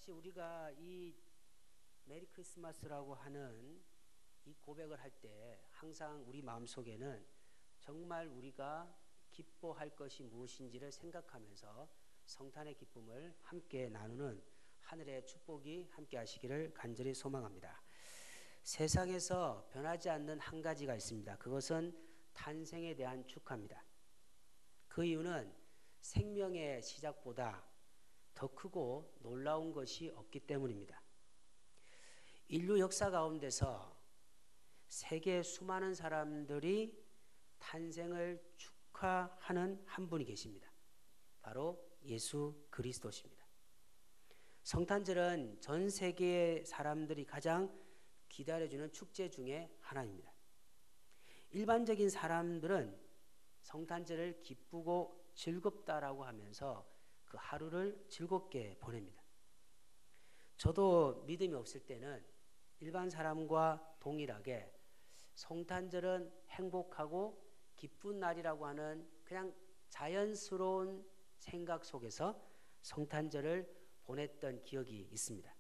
사실 우리가 이 메리 크리스마스라고 하는 이 고백을 할 때 항상 우리 마음속에는 정말 우리가 기뻐할 것이 무엇인지를 생각하면서 성탄의 기쁨을 함께 나누는 하늘의 축복이 함께 하시기를 간절히 소망합니다. 세상에서 변하지 않는 한 가지가 있습니다. 그것은 탄생에 대한 축하입니다. 그 이유는 생명의 시작보다 더 크고 놀라운 것이 없기 때문입니다. 인류 역사 가운데서 세계 수많은 사람들이 탄생을 축하하는 한 분이 계십니다. 바로 예수 그리스도십니다. 성탄절은 전 세계의 사람들이 가장 기다려주는 축제 중에 하나입니다. 일반적인 사람들은 성탄절을 기쁘고 즐겁다라고 하면서 그 하루를 즐겁게 보냅니다. 저도 믿음이 없을 때는 일반 사람과 동일하게 성탄절은 행복하고 기쁜 날이라고 하는 그냥 자연스러운 생각 속에서 성탄절을 보냈던 기억이 있습니다.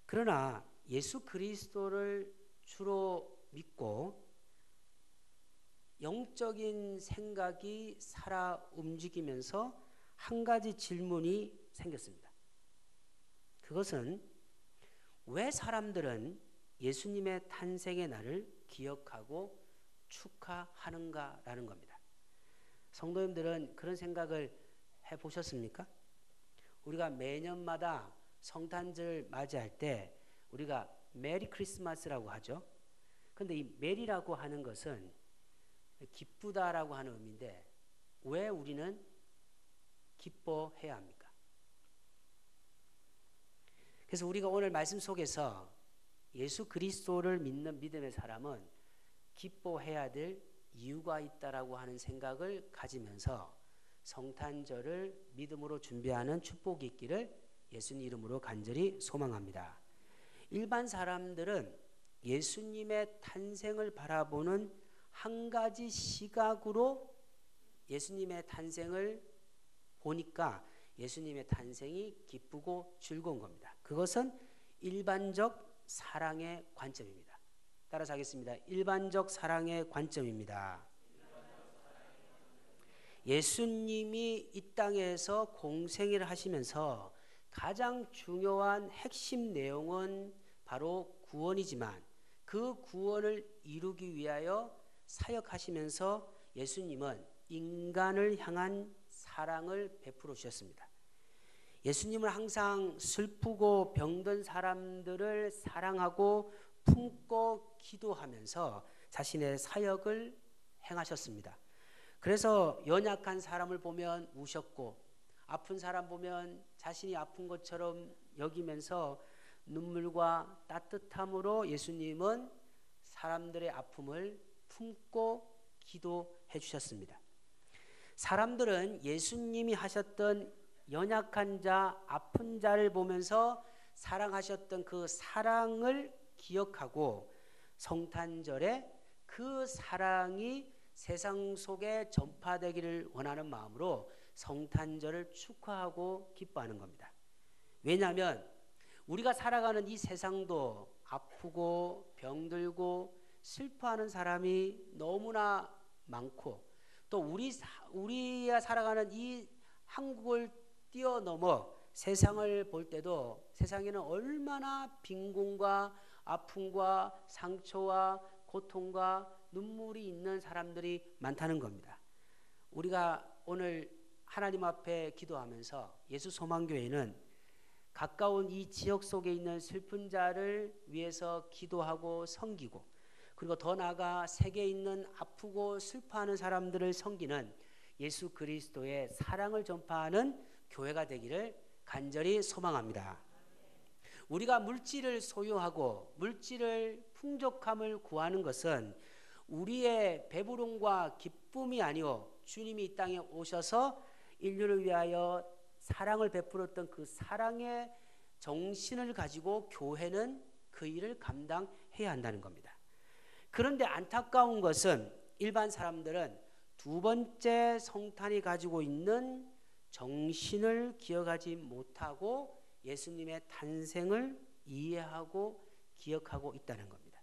그러나 예수 그리스도를 주로 믿고 영적인 생각이 살아 움직이면서 한 가지 질문이 생겼습니다. 그것은 왜 사람들은 예수님의 탄생의 날을 기억하고 축하하는가라는 겁니다. 성도님들은 그런 생각을 해보셨습니까? 우리가 매년마다 성탄절 맞이할 때 우리가 메리 크리스마스라고 하죠. 그런데 이 메리라고 하는 것은 기쁘다라고 하는 의미인데 왜 우리는 기뻐해야 합니까? 그래서 우리가 오늘 말씀 속에서 예수 그리스도를 믿는 믿음의 사람은 기뻐해야 될 이유가 있다라고 하는 생각을 가지면서 성탄절을 믿음으로 준비하는 축복이 있기를 예수님 이름으로 간절히 소망합니다. 일반 사람들은 예수님의 탄생을 바라보는 한 가지 시각으로 예수님의 탄생을 보니까 예수님의 탄생이 기쁘고 즐거운 겁니다. 그것은 일반적 사랑의 관점입니다. 따라서 하겠습니다. 일반적 사랑의 관점입니다. 예수님이 이 땅에서 공생애를 하시면서 가장 중요한 핵심 내용은 바로 구원이지만 그 구원을 이루기 위하여 사역하시면서 예수님은 인간을 향한 사랑을 베풀어 주셨습니다. 예수님은 항상 슬프고 병든 사람들을 사랑하고 품고 기도하면서 자신의 사역을 행하셨습니다. 그래서 연약한 사람을 보면 우셨고 아픈 사람 보면 자신이 아픈 것처럼 여기면서 눈물과 따뜻함으로 예수님은 사람들의 아픔을 품고 기도해 주셨습니다. 사람들은 예수님이 하셨던 연약한 자, 아픈 자를 보면서 사랑하셨던 그 사랑을 기억하고 성탄절에 그 사랑이 세상 속에 전파되기를 원하는 마음으로 성탄절을 축하하고 기뻐하는 겁니다. 왜냐하면 우리가 살아가는 이 세상도 아프고 병들고 슬퍼하는 사람이 너무나 많고 또 우리가 살아가는 이 한국을 뛰어넘어 세상을 볼 때도 세상에는 얼마나 빈곤과 아픔과 상처와 고통과 눈물이 있는 사람들이 많다는 겁니다. 우리가 오늘 하나님 앞에 기도하면서 예수 소망교회는 가까운 이 지역 속에 있는 슬픈 자를 위해서 기도하고 섬기고 그리고 더 나아가 세계에 있는 아프고 슬퍼하는 사람들을 섬기는 예수 그리스도의 사랑을 전파하는 교회가 되기를 간절히 소망합니다. 우리가 물질을 소유하고 물질을 풍족함을 구하는 것은 우리의 배부름과 기쁨이 아니오 주님이 이 땅에 오셔서 인류를 위하여 사랑을 베풀었던 그 사랑의 정신을 가지고 교회는 그 일을 감당해야 한다는 겁니다. 그런데 안타까운 것은 일반 사람들은 두 번째 성탄이 가지고 있는 정신을 기억하지 못하고 예수님의 탄생을 이해하고 기억하고 있다는 겁니다.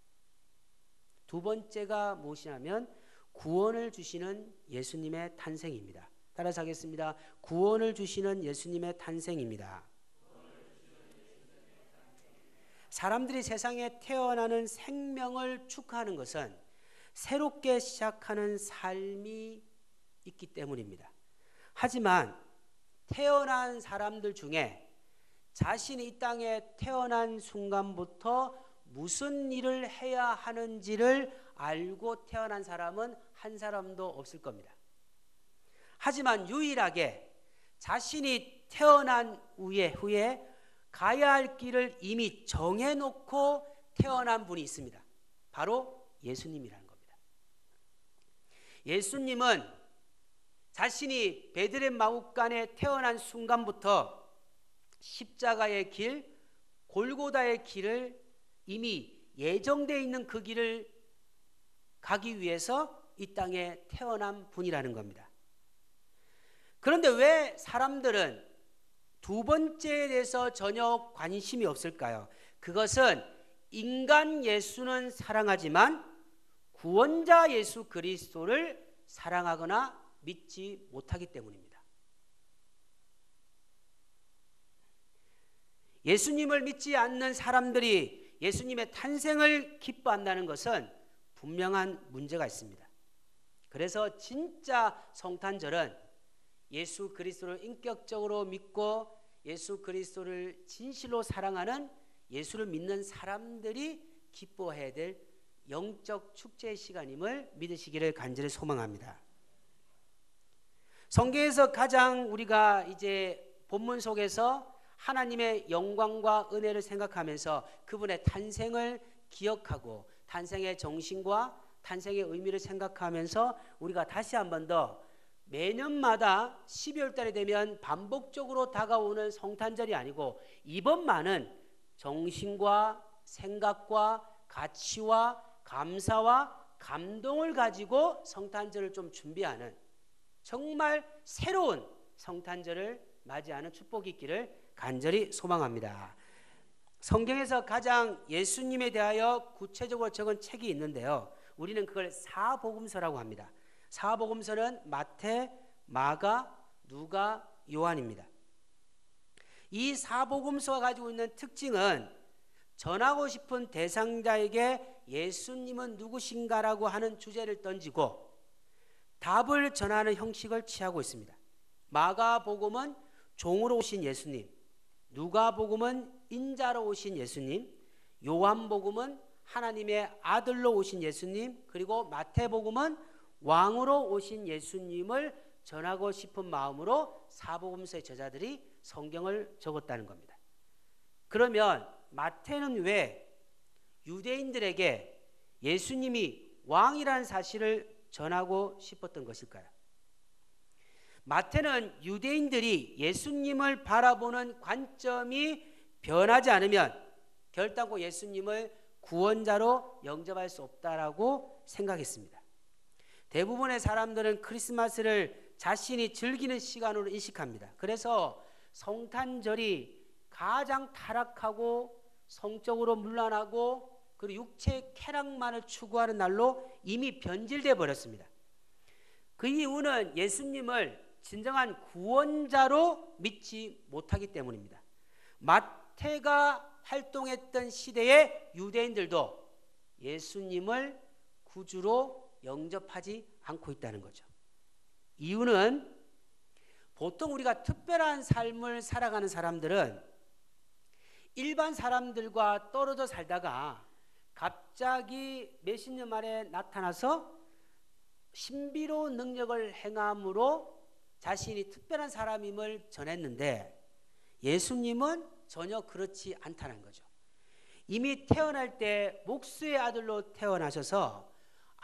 두 번째가 무엇이냐면 구원을 주시는 예수님의 탄생입니다. 따라서 하겠습니다. 구원을 주시는 예수님의 탄생입니다. 사람들이 세상에 태어나는 생명을 축하하는 것은 새롭게 시작하는 삶이 있기 때문입니다. 하지만 태어난 사람들 중에 자신이 이 땅에 태어난 순간부터 무슨 일을 해야 하는지를 알고 태어난 사람은 한 사람도 없을 겁니다. 하지만 유일하게 자신이 태어난 후에 가야 할 길을 이미 정해놓고 태어난 분이 있습니다. 바로 예수님이라는 겁니다. 예수님은 자신이 베들레헴 마구간에 태어난 순간부터 십자가의 길, 골고다의 길을 이미 예정되어 있는 그 길을 가기 위해서 이 땅에 태어난 분이라는 겁니다. 그런데 왜 사람들은 두 번째에 대해서 전혀 관심이 없을까요? 그것은 인간 예수는 사랑하지만 구원자 예수 그리스도를 사랑하거나 믿지 못하기 때문입니다. 예수님을 믿지 않는 사람들이 예수님의 탄생을 기뻐한다는 것은 분명한 문제가 있습니다. 그래서 진짜 성탄절은 예수 그리스도를 인격적으로 믿고 예수 그리스도를 진실로 사랑하는 예수를 믿는 사람들이 기뻐해야 될 영적 축제의 시간임을 믿으시기를 간절히 소망합니다. 성경에서 가장 우리가 이제 본문 속에서 하나님의 영광과 은혜를 생각하면서 그분의 탄생을 기억하고 탄생의 정신과 탄생의 의미를 생각하면서 우리가 다시 한 번 더 매년마다 12월 달이 되면 반복적으로 다가오는 성탄절이 아니고 이번만은 정신과 생각과 가치와 감사와 감동을 가지고 성탄절을 좀 준비하는 정말 새로운 성탄절을 맞이하는 축복이 있기를 간절히 소망합니다. 성경에서 가장 예수님에 대하여 구체적으로 적은 책이 있는데요. 우리는 그걸 사복음서라고 합니다. 사복음서는 마태, 마가, 누가, 요한입니다. 이 사복음서가 가지고 있는 특징은 전하고 싶은 대상자에게 예수님은 누구신가라고 하는 주제를 던지고 답을 전하는 형식을 취하고 있습니다. 마가복음은 종으로 오신 예수님, 누가복음은 인자로 오신 예수님, 요한복음은 하나님의 아들로 오신 예수님, 그리고 마태복음은 왕으로 오신 예수님을 전하고 싶은 마음으로 사복음서의 저자들이 성경을 적었다는 겁니다. 그러면 마태는 왜 유대인들에게 예수님이 왕이라는 사실을 전하고 싶었던 것일까요? 마태는 유대인들이 예수님을 바라보는 관점이 변하지 않으면 결단코 예수님을 구원자로 영접할 수 없다라고 생각했습니다. 대부분의 사람들은 크리스마스를 자신이 즐기는 시간으로 인식합니다. 그래서 성탄절이 가장 타락하고 성적으로 문란하고 그리고 육체의 쾌락만을 추구하는 날로 이미 변질되어 버렸습니다. 그 이유는 예수님을 진정한 구원자로 믿지 못하기 때문입니다. 마태가 활동했던 시대의 유대인들도 예수님을 구주로 영접하지 않고 있다는 거죠. 이유는 보통 우리가 특별한 삶을 살아가는 사람들은 일반 사람들과 떨어져 살다가 갑자기 몇십 년 만에 나타나서 신비로운 능력을 행함으로 자신이 특별한 사람임을 전했는데 예수님은 전혀 그렇지 않다는 거죠. 이미 태어날 때 목수의 아들로 태어나셔서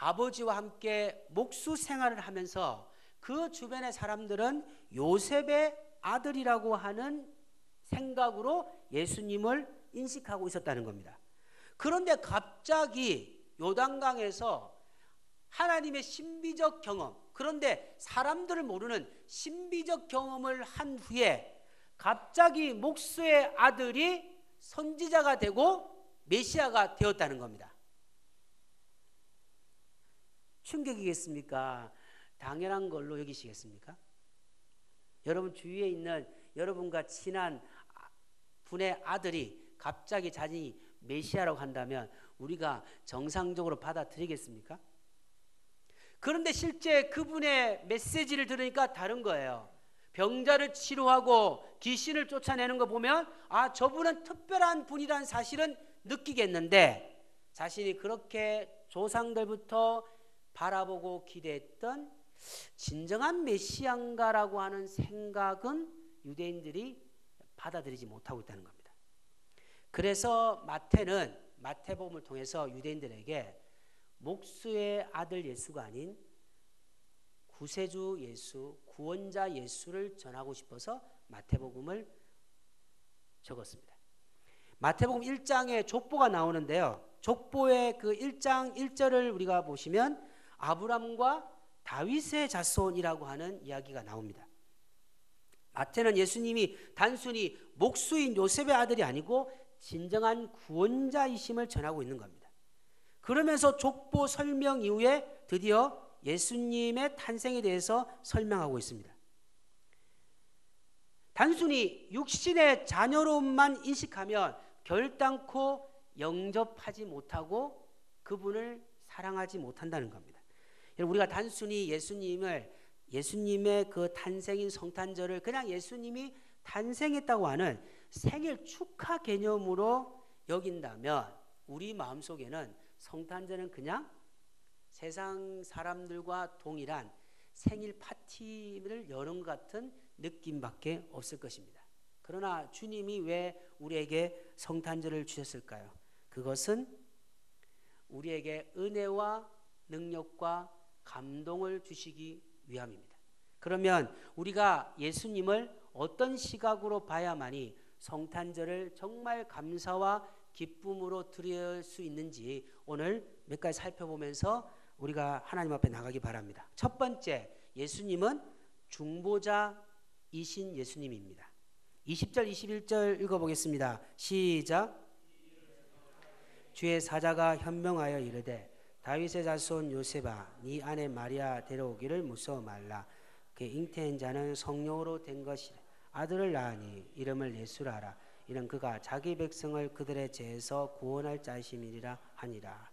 아버지와 함께 목수 생활을 하면서 그 주변의 사람들은 요셉의 아들이라고 하는 생각으로 예수님을 인식하고 있었다는 겁니다. 그런데 갑자기 요단강에서 하나님의 신비적 경험, 그런데 사람들을 모르는 신비적 경험을 한 후에 갑자기 목수의 아들이 선지자가 되고 메시아가 되었다는 겁니다. 충격이겠습니까? 당연한 걸로 여기시겠습니까? 여러분 주위에 있는 여러분과 친한 분의 아들이 갑자기 자신이 메시아라고 한다면 우리가 정상적으로 받아들이겠습니까? 그런데 실제 그분의 메시지를 들으니까 다른 거예요. 병자를 치료하고 귀신을 쫓아내는 거 보면 아, 저분은 특별한 분이라는 사실은 느끼겠는데, 자신이 그렇게 조상들부터 바라보고 기대했던 진정한 메시아인가라고 하는 생각은 유대인들이 받아들이지 못하고 있다는 겁니다. 그래서 마태는 마태복음을 통해서 유대인들에게 목수의 아들 예수가 아닌 구세주 예수, 구원자 예수를 전하고 싶어서 마태복음을 적었습니다. 마태복음 1장에 족보가 나오는데요. 족보의 그 1장 1절을 우리가 보시면 아브람과 다윗의 자손이라고 하는 이야기가 나옵니다. 마태는 예수님이 단순히 목수인 요셉의 아들이 아니고 진정한 구원자이심을 전하고 있는 겁니다. 그러면서 족보 설명 이후에 드디어 예수님의 탄생에 대해서 설명하고 있습니다. 단순히 육신의 자녀로만 인식하면 결단코 영접하지 못하고 그분을 사랑하지 못한다는 겁니다. 우리가 단순히 예수님의 그 탄생인 성탄절을 그냥 예수님이 탄생했다고 하는 생일 축하 개념으로 여긴다면 우리 마음속에는 성탄절은 그냥 세상 사람들과 동일한 생일 파티를 여는 것 같은 느낌밖에 없을 것입니다. 그러나 주님이 왜 우리에게 성탄절을 주셨을까요? 그것은 우리에게 은혜와 능력과 감동을 주시기 위함입니다. 그러면 우리가 예수님을 어떤 시각으로 봐야만이 성탄절을 정말 감사와 기쁨으로 드릴 수 있는지 오늘 몇 가지 살펴보면서 우리가 하나님 앞에 나가기 바랍니다. 첫 번째, 예수님은 중보자이신 예수님입니다. 20절 21절 읽어보겠습니다. 시작. 주의 사자가 현명하여 이르되 다윗의 자손 요셉아 네 아내 마리아 데려오기를 무서워 말라. 그 잉태한 자는 성령으로 된 것이라. 아들을 낳으니 이름을 예수라 하라. 이는 그가 자기 백성을 그들의 죄에서 구원할 자이심이라 하니라.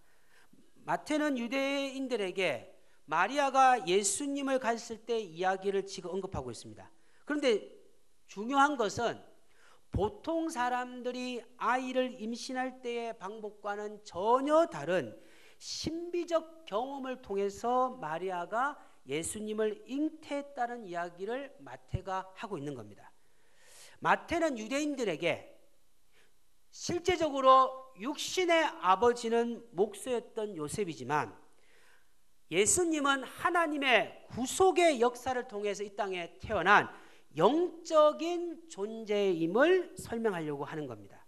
마태는 유대인들에게 마리아가 예수님을 가졌을 때 이야기를 지금 언급하고 있습니다. 그런데 중요한 것은 보통 사람들이 아이를 임신할 때의 방법과는 전혀 다른 신비적 경험을 통해서 마리아가 예수님을 잉태했다는 이야기를 마태가 하고 있는 겁니다. 마태는 유대인들에게 실제적으로 육신의 아버지는 목수였던 요셉이지만 예수님은 하나님의 구속의 역사를 통해서 이 땅에 태어난 영적인 존재임을 설명하려고 하는 겁니다.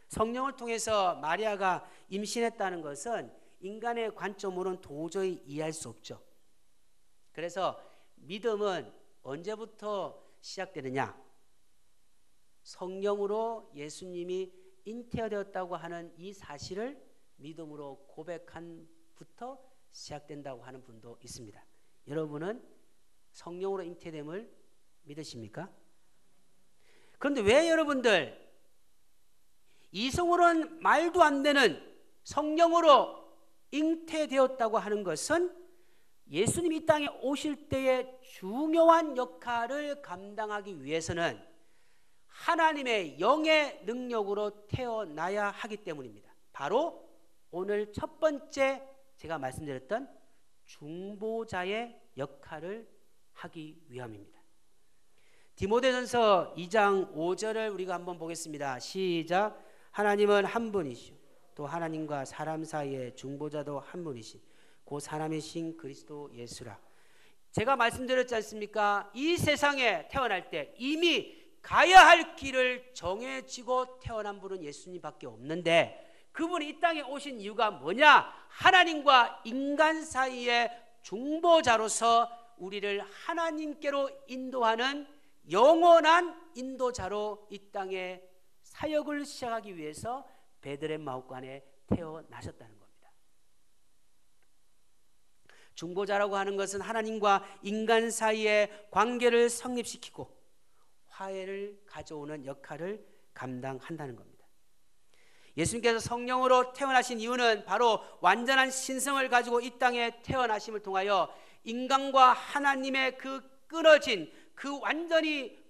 성령을 통해서 마리아가 임신했다는 것은 인간의 관점으로는 도저히 이해할 수 없죠. 그래서 믿음은 언제부터 시작되느냐? 성령으로 예수님이 잉태되었다고 하는 이 사실을 믿음으로 고백한부터 시작된다고 하는 분도 있습니다. 여러분은 성령으로 잉태됨을 믿으십니까? 그런데 왜 여러분들 이성으로는 말도 안 되는 성령으로 잉태되었다고 하는 것은 예수님이 이 땅에 오실 때의 중요한 역할을 감당하기 위해서는 하나님의 영의 능력으로 태어나야 하기 때문입니다. 바로 오늘 첫 번째 제가 말씀드렸던 중보자의 역할을 하기 위함입니다. 디모데전서 2장 5절을 우리가 한번 보겠습니다. 시작. 하나님은 한 분이시오. 또 하나님과 사람 사이의 중보자도 한 분이신 그 사람이신 그리스도 예수라. 제가 말씀드렸지 않습니까? 이 세상에 태어날 때 이미 가야 할 길을 정해지고 태어난 분은 예수님밖에 없는데 그분이 이 땅에 오신 이유가 뭐냐? 하나님과 인간 사이의 중보자로서 우리를 하나님께로 인도하는 영원한 인도자로 이 땅에 사역을 시작하기 위해서 베들레헴 마옥간에 태어나셨다는 겁니다. 중보자라고 하는 것은 하나님과 인간 사이의 관계를 성립시키고 화해를 가져오는 역할을 감당한다는 겁니다. 예수님께서 성령으로 태어나신 이유는 바로 완전한 신성을 가지고 이 땅에 태어나심을 통하여 인간과 하나님의 그 끊어진, 그 완전히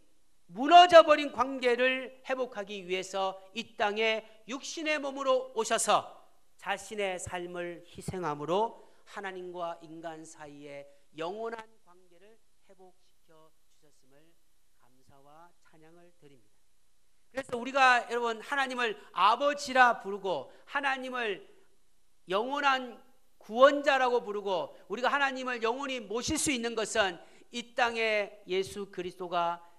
무너져버린 관계를 회복하기 위해서 이 땅에 육신의 몸으로 오셔서 자신의 삶을 희생함으로 하나님과 인간 사이에 영원한 관계를 회복시켜 주셨음을 감사와 찬양을 드립니다. 그래서 우리가 여러분 하나님을 아버지라 부르고 하나님을 영원한 구원자라고 부르고 우리가 하나님을 영원히 모실 수 있는 것은 이 땅에 예수 그리스도가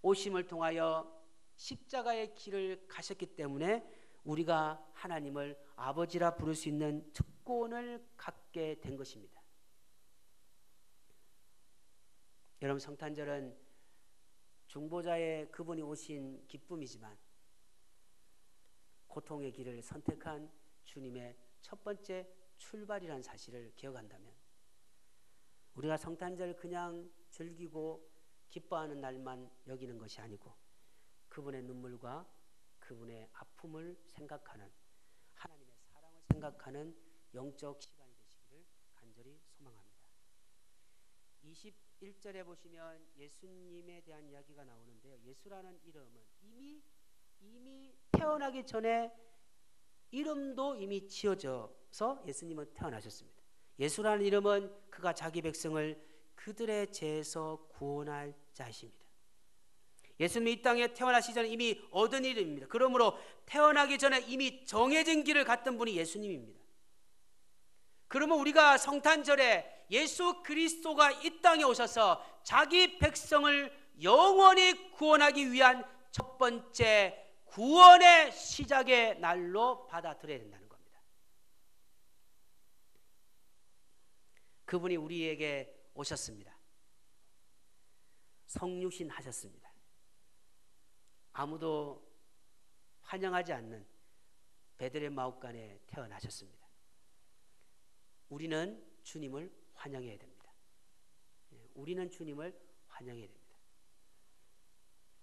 오심을 통하여 십자가의 길을 가셨기 때문에 우리가 하나님을 아버지라 부를 수 있는 특권을 갖게 된 것입니다. 여러분, 성탄절은 중보자의 그분이 오신 기쁨이지만 고통의 길을 선택한 주님의 첫 번째 출발이라는 사실을 기억한다면 우리가 성탄절 그냥 즐기고 기뻐하는 날만 여기는 것이 아니고 그분의 눈물과 그분의 아픔을 생각하는, 하나님의 사랑을 생각하는 영적 시간이 되시기를 간절히 소망합니다. 21절에 보시면 예수님에 대한 이야기가 나오는데요. 예수라는 이름은 이미 태어나기 전에 이름도 이미 지어져서 예수님은 태어나셨습니다. 예수라는 이름은 그가 자기 백성을 그들의 죄에서 구원할 자이십니다. 예수님이 이 땅에 태어나시기 전에 이미 얻은 이름입니다. 그러므로 태어나기 전에 이미 정해진 길을 갔던 분이 예수님입니다. 그러면 우리가 성탄절에 예수 그리스도가 이 땅에 오셔서 자기 백성을 영원히 구원하기 위한 첫 번째 구원의 시작의 날로 받아들여야 된다는 겁니다. 그분이 우리에게 오셨습니다. 성육신 하셨습니다. 아무도 환영하지 않는 베들레헴 마옥간에 태어나셨습니다. 우리는 주님을 환영해야 됩니다. 우리는 주님을 환영해야 됩니다.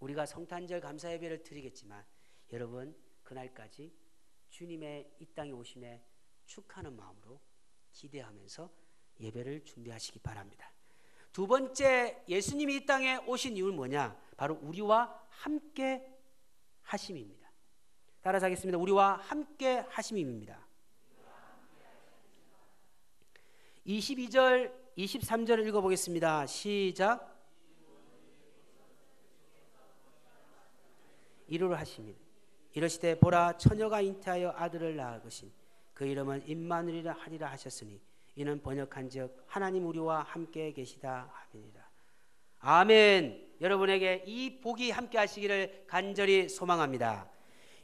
우리가 성탄절 감사 예배를 드리겠지만 여러분 그날까지 주님의 이 땅에 오심에 축하하는 마음으로 기대하면서 예배를 준비하시기 바랍니다. 두 번째, 예수님이 이 땅에 오신 이유는 뭐냐? 바로 우리와 함께 하심입니다. 따라서 하겠습니다. 우리와 함께 하심입니다. 22절, 23절을 읽어보겠습니다. 시작. 이루를 하심이라. 이러시되 보라 처녀가 잉태하여 아들을 낳을 것이니 그 이름은 임마누엘이라 하리라 하셨으니 이는 번역한즉 하나님 우리와 함께 계시다 함이니라. 아멘. 여러분에게 이 복이 함께 하시기를 간절히 소망합니다.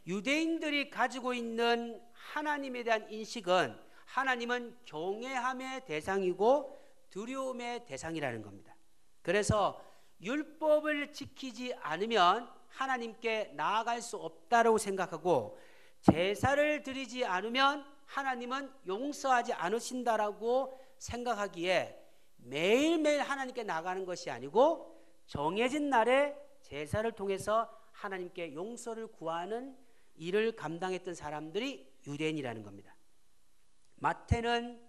유대인들이 가지고 있는 하나님에 대한 인식은 하나님은 경외함의 대상이고 두려움의 대상이라는 겁니다. 그래서 율법을 지키지 않으면 하나님께 나아갈 수 없다고 생각하고 제사를 드리지 않으면 하나님은 용서하지 않으신다라고 생각하기에 매일매일 하나님께 나가는 것이 아니고 정해진 날에 제사를 통해서 하나님께 용서를 구하는 일을 감당했던 사람들이 유대인이라는 겁니다. 마태는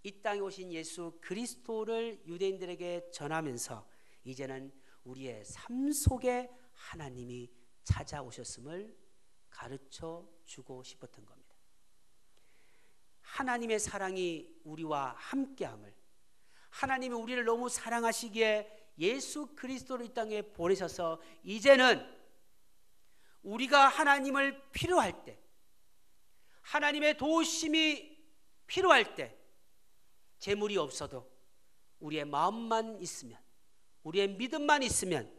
이 땅에 오신 예수 그리스도를 유대인들에게 전하면서 이제는 우리의 삶 속에 하나님이 찾아오셨음을 가르쳐 주고 싶었던 겁니다. 하나님의 사랑이 우리와 함께함을, 하나님이 우리를 너무 사랑하시기에 예수 그리스도를 이 땅에 보내셔서 이제는 우리가 하나님을 필요할 때, 하나님의 도우심이 필요할 때, 재물이 없어도 우리의 마음만 있으면, 우리의 믿음만 있으면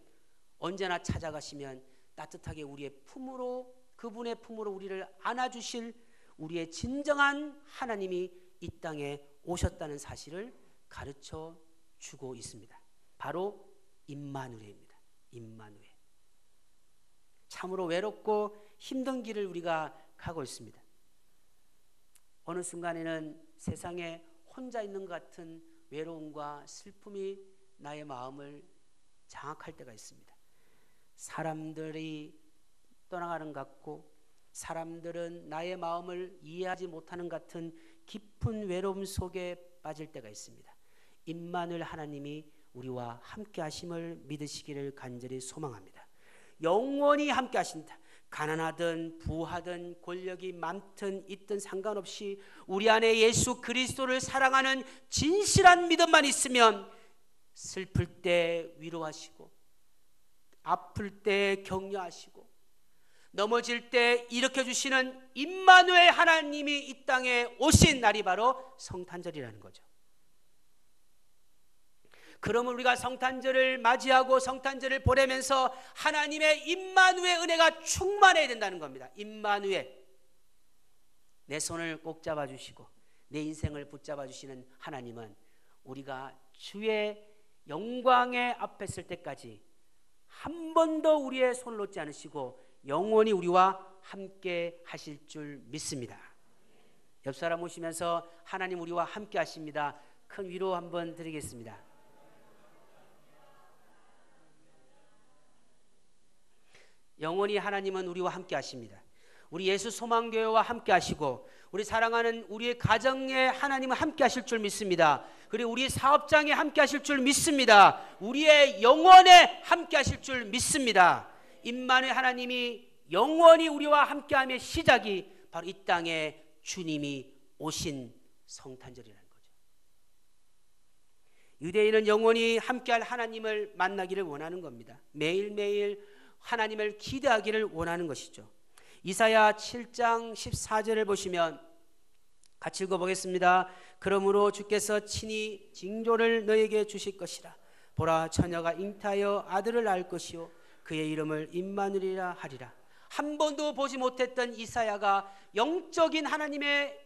언제나 찾아가시면 따뜻하게 우리의 품으로, 그분의 품으로 우리를 안아주실 우리의 진정한 하나님이 이 땅에 오셨다는 사실을 가르쳐 주고 있습니다. 바로 임마누엘입니다. 임마누엘. 참으로 외롭고 힘든 길을 우리가 가고 있습니다. 어느 순간에는 세상에 혼자 있는 것 같은 외로움과 슬픔이 나의 마음을 장악할 때가 있습니다. 사람들이 떠나가는 것 같고 사람들은 나의 마음을 이해하지 못하는 같은 깊은 외로움 속에 빠질 때가 있습니다. 임마누엘 하나님이 우리와 함께 하심을 믿으시기를 간절히 소망합니다. 영원히 함께 하신다. 가난하든 부하든 권력이 많든 있든 상관없이 우리 안에 예수 그리스도를 사랑하는 진실한 믿음만 있으면 슬플 때 위로하시고 아플 때 격려하시고 넘어질 때 일으켜주시는 임마누엘 하나님이 이 땅에 오신 날이 바로 성탄절이라는 거죠. 그러면 우리가 성탄절을 맞이하고 성탄절을 보내면서 하나님의 임마누엘 은혜가 충만해야 된다는 겁니다. 임마누엘, 내 손을 꼭 잡아주시고 내 인생을 붙잡아 주시는 하나님은 우리가 주의 영광에 앞에 설 때까지 한 번도 우리의 손을 놓지 않으시고 영원히 우리와 함께 하실 줄 믿습니다. 옆 사람 오시면서 하나님 우리와 함께 하십니다. 큰 위로 한번 드리겠습니다. 영원히 하나님은 우리와 함께 하십니다. 우리 예수 소망교회와 함께 하시고 우리 사랑하는 우리의 가정에 하나님은 함께 하실 줄 믿습니다. 그리고 우리 사업장에 함께 하실 줄 믿습니다. 우리의 영혼에 함께 하실 줄 믿습니다. 임마누엘 하나님이 영원히 우리와 함께함의 시작이 바로 이 땅에 주님이 오신 성탄절이라는 거죠. 유대인은 영원히 함께할 하나님을 만나기를 원하는 겁니다. 매일매일 하나님을 기대하기를 원하는 것이죠. 이사야 7장 14절을 보시면 같이 읽어보겠습니다. 그러므로 주께서 친히 징조를 너에게 주실 것이라. 보라, 처녀가 잉타하여 아들을 낳을 것이요 그의 이름을 임마누엘이라 하리라. 한 번도 보지 못했던 이사야가 영적인 하나님의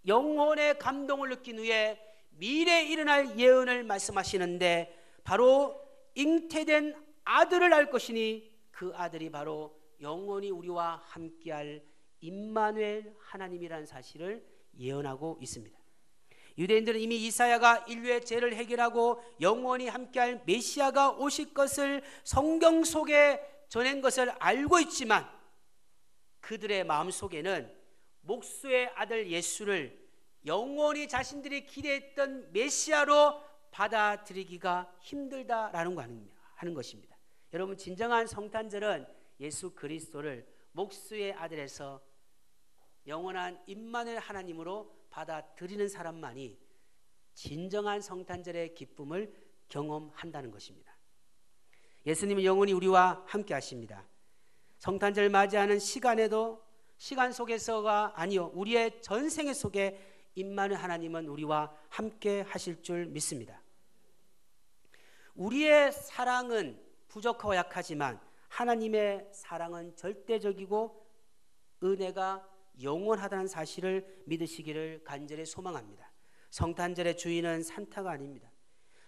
영혼의 감동을 느낀 후에 미래에 일어날 예언을 말씀하시는데 바로 잉태된 아들을 낳을 것이니 그 아들이 바로 영원히 우리와 함께할 임마누엘 하나님이라는 사실을 예언하고 있습니다. 유대인들은 이미 이사야가 인류의 죄를 해결하고 영원히 함께할 메시아가 오실 것을 성경 속에 전한 것을 알고 있지만 그들의 마음속에는 목수의 아들 예수를 영원히 자신들이 기대했던 메시아로 받아들이기가 힘들다라는 거 하는 것입니다. 여러분, 진정한 성탄절은 예수 그리스도를 목수의 아들에서 영원한 임마누엘 하나님으로 받아들이는 사람만이 진정한 성탄절의 기쁨을 경험한다는 것입니다. 예수님은 영원히 우리와 함께 하십니다. 성탄절 맞이하는 시간에도 시간 속에서가 아니요 우리의 전생애 속에 임마누엘 하나님은 우리와 함께 하실 줄 믿습니다. 우리의 사랑은 부족하고 약하지만 하나님의 사랑은 절대적이고 은혜가 영원하다는 사실을 믿으시기를 간절히 소망합니다. 성탄절의 주인은 산타가 아닙니다.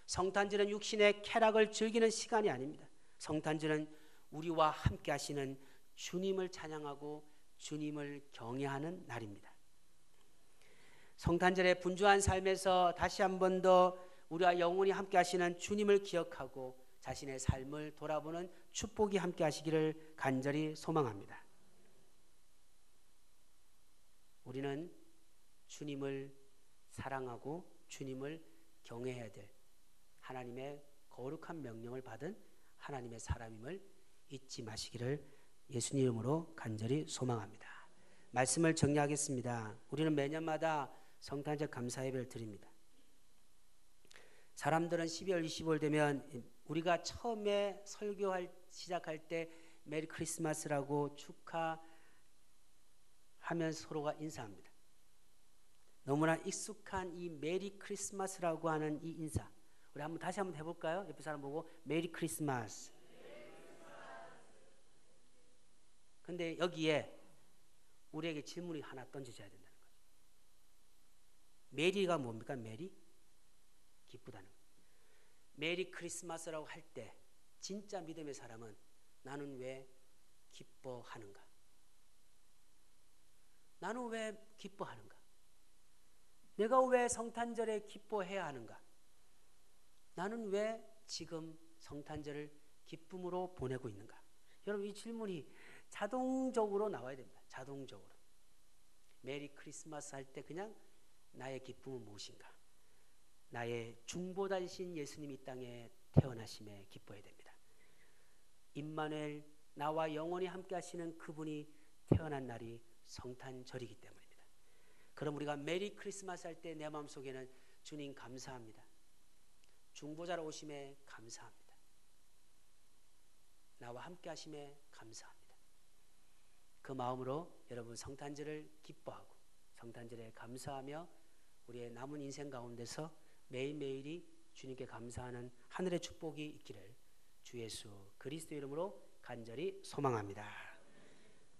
성탄절은 육신의 쾌락을 즐기는 시간이 아닙니다. 성탄절은 우리와 함께 하시는 주님을 찬양하고 주님을 경외하는 날입니다. 성탄절의 분주한 삶에서 다시 한 번 더 우리와 영원히 함께 하시는 주님을 기억하고 자신의 삶을 돌아보는 축복이 함께 하시기를 간절히 소망합니다. 우리는 주님을 사랑하고 주님을 경외해야 될 하나님의 거룩한 명령을 받은 하나님의 사람임을 잊지 마시기를 예수님 이름으로 간절히 소망합니다. 말씀을 정리하겠습니다. 우리는 매년마다 성탄절 감사 예배를 드립니다. 사람들은 12월 25일 되면 우리가 처음에 시작할 때 메리 크리스마스라고 축하하면 서로가 인사합니다. 너무나 익숙한 이 메리 크리스마스라고 하는 이 인사, 우리 다시 한번 해볼까요? 옆에 사람 보고 메리 크리스마스. 근데 여기에 우리에게 질문이 하나 던져져야 된다는 거죠. 메리가 뭡니까? 메리? 기쁘다는 거예요. 메리 크리스마스라고 할 때 진짜 믿음의 사람은 나는 왜 기뻐하는가? 나는 왜 기뻐하는가? 내가 왜 성탄절에 기뻐해야 하는가? 나는 왜 지금 성탄절을 기쁨으로 보내고 있는가? 여러분 이 질문이 자동적으로 나와야 됩니다. 자동적으로. 메리 크리스마스 할 때 그냥 나의 기쁨은 무엇인가? 나의 중보자이신 예수님이 이 땅에 태어나심에 기뻐해야 됩니다. 임마누엘 나와 영원히 함께 하시는 그분이 태어난 날이 성탄절이기 때문입니다. 그럼 우리가 메리 크리스마스 할 때 내 마음속에는 주님 감사합니다. 중보자로 오심에 감사합니다. 나와 함께 하심에 감사합니다. 그 마음으로 여러분 성탄절을 기뻐하고 성탄절에 감사하며 우리의 남은 인생 가운데서 매일매일이 주님께 감사하는 하늘의 축복이 있기를 주 예수 그리스도 이름으로 간절히 소망합니다.